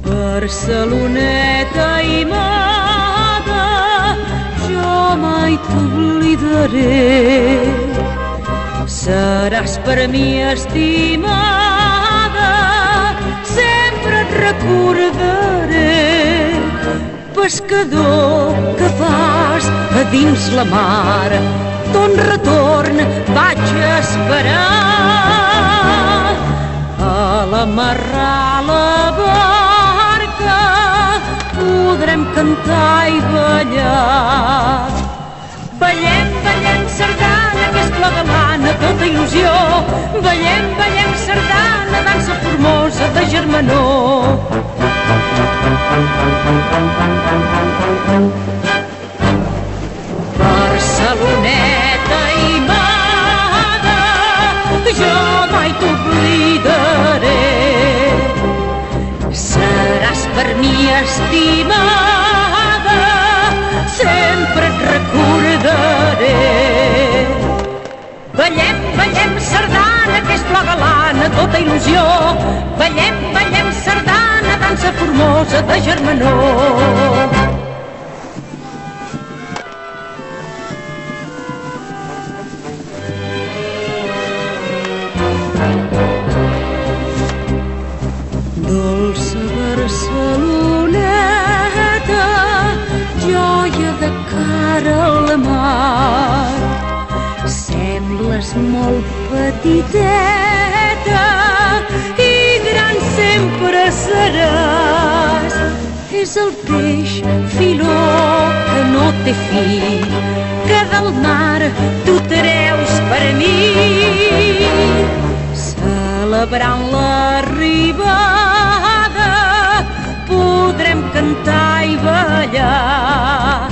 Barceloneta i amada, jo mai t'oblidaré. Seràs per mi estimada, sempre et recordaré. Pescador que vas a dins la mar, ton retorn vaig esperar. A l'amarrar la barca podrem cantar i ballar. Ballem, ballem sardana, que és flor de l'Anna, tota il·lusió. Ballem, ballem sardana, dansa formosa de germanor. Barceloneta i amada, jo mai t'oblidaré. Seràs per mi estimada, sempre et recordaré. Ballem, ballem sardana, que és flor galana, tota il·lusió. Ballem, ballem sardana, dansa formosa de germanor. Dolça Barceloneta, joia de cara a la mar, sembles molt petiteta i gran sempre seràs. És el peix filó que no té fi, que del mar tu treus per mi. Celebrant l'arribada podrem cantar i ballar.